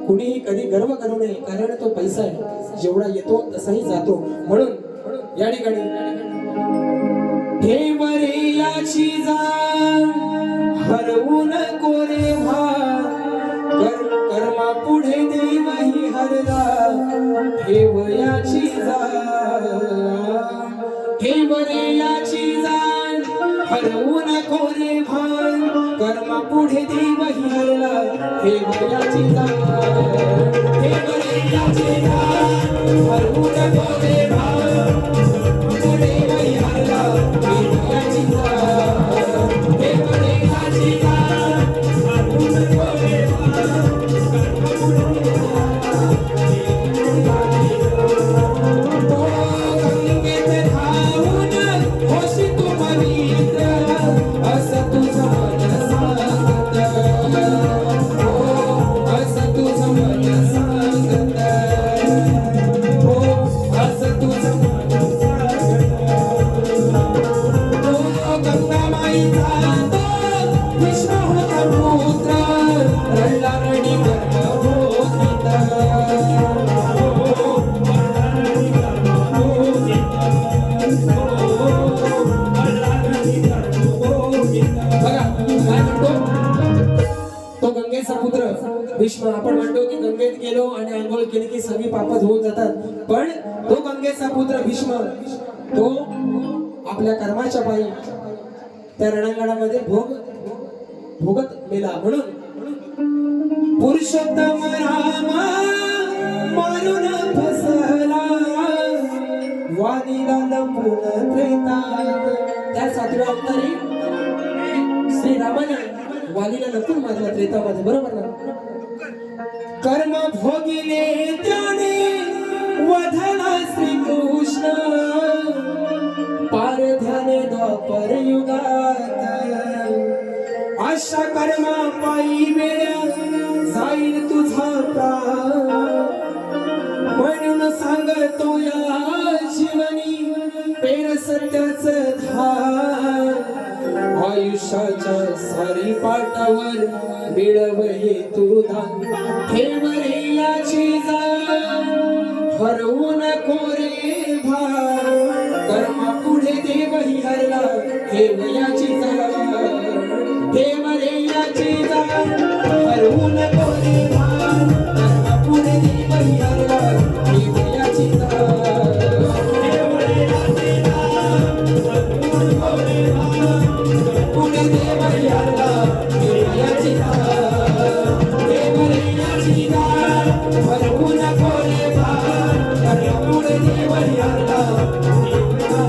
कुणीही कधी गर्व करू नये, कारण तो पैसा आहे, जेवढा येतो तसाही जातो. म्हणून या ठिकाणी ठेव रे याची जाण हरवू नको रे भान. कर्मा पुढे देव ही हरला ठेव याची जाण. ठेव रे याची जाण हरवू नको रे भान. कर्मा पुढे देव ही हरला ठेव याची जाण. ठेव रे याची जाण हरवू नको रे भान. पुढे वही हरला ठेव याची जाण. ठेव रे याची जाण हरवू नको रे भान. भीष्म, आपण म्हणतो की गंगेत गेलो आणि आंघोळ केली की सगळी पाप धुवून जातात, पण तो गंगेचा पुत्र भीष्म तो आपल्या कर्माच्या पायी त्या रणांगणामध्ये भोगत मेला. म्हणून पुरुषोत्तम रामा मारून फसला वाणीला लपून प्रेतात. त्या 7व्या अवतारी श्रीरामाने वालीला लपून मारला त्रेतामध्ये, बरोबर ना. कर्म भोगिले त्याने वधला श्रीकृष्ण. पारध्याने द्वापर युगात अशा कर्मा पायी वेळ जाईल तुझा प्राण. म्हणून सांगतो या जीवनी पेर सत्याच धार. आयुष्याच्या सारी पाटावर मिळव हे तू दान. ठेव रे याची जाण हरवू नको रे भान. कर्मा पुढे देव ही हरला ठेव याची जाण. ठेव रे याची जाण हरवू नको रे भान. कर्मा पुढे देव ही हरला ठेव याची जाण. ठेव रे याची जाण हरवू नको रे भान. पुढे देव ही हरला ठेव याची जाण. ठेव रे याची जाण हरवू नको रे भान. कर्मा पुढे देव ही हरला ठेव याची जाण.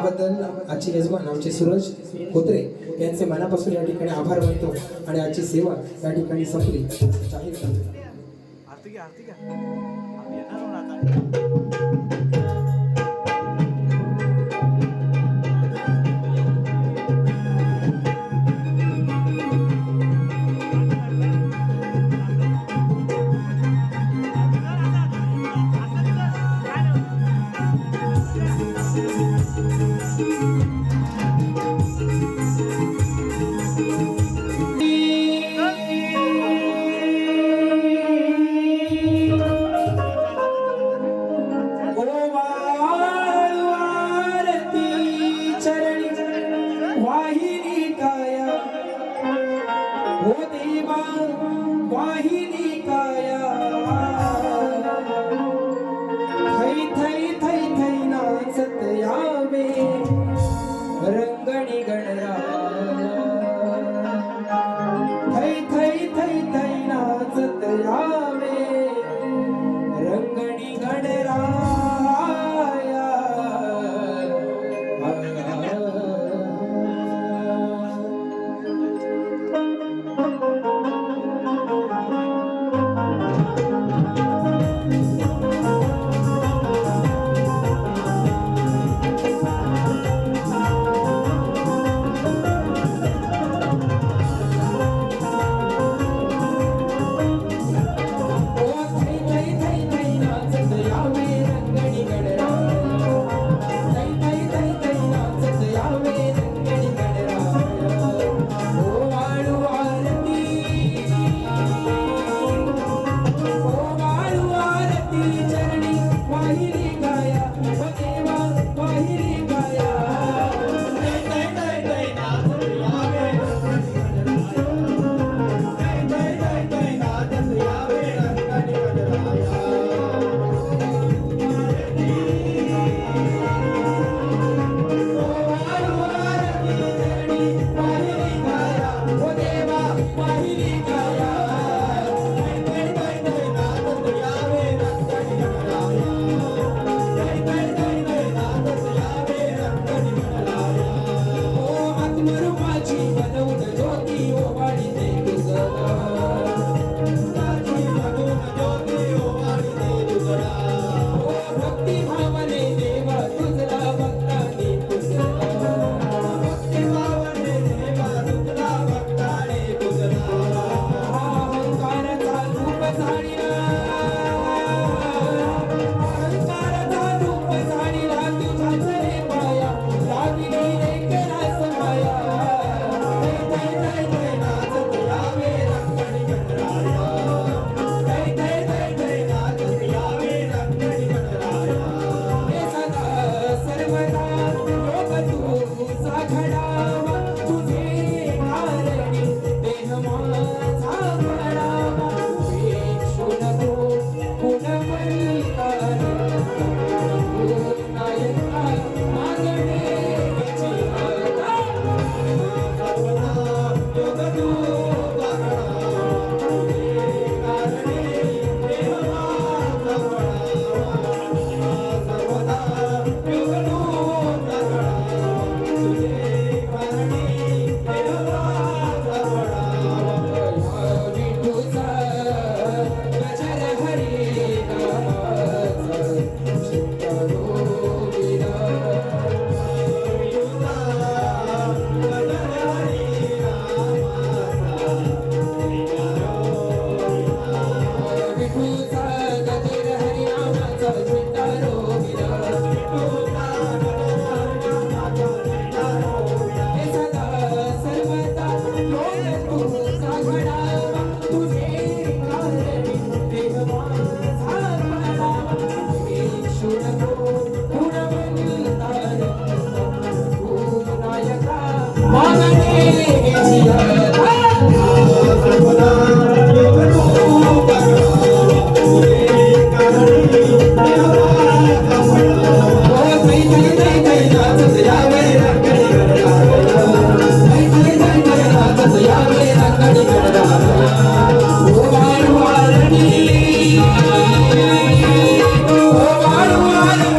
त्याबद्दल आजचे यजमान आमचे सूरज कोत्रे यांचे मनापासून या ठिकाणी आभार मानतो आणि आजची सेवा या ठिकाणी संपली जाहीर करतो. आरती घ्या आम्ही येणार आहोत आता. वाहिनी काया हो देवा वाहिनी काया थै थै थै थै नाचत यावे रंगणी गणराया थै थै थै थै नाचत यावे रंगणी गणराया.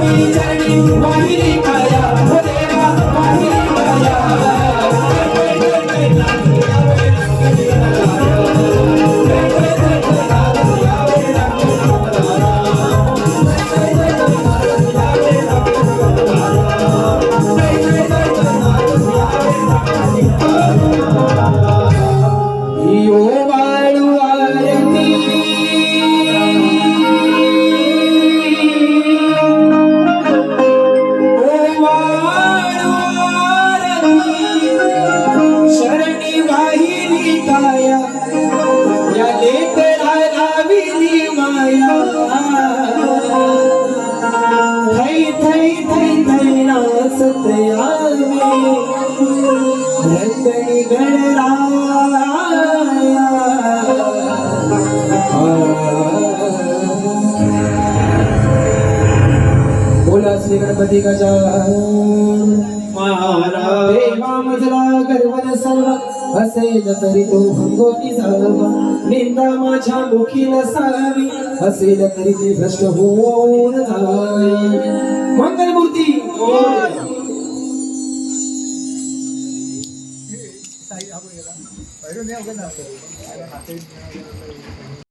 वाहिनी काया हो देवा सत्यावी रंगणी बोला श्री गणपती गजानन महाराज देवा मजला गर्वन सर्व असेल तरी तो भंगोनी जावा निंदा माझ्या मुखी नसावी असेल तरी ते भ्रष्ट होऊन जावी मंगलमूर्ती साई आपण गेला. बाहेरून नाही अवघड नसतं.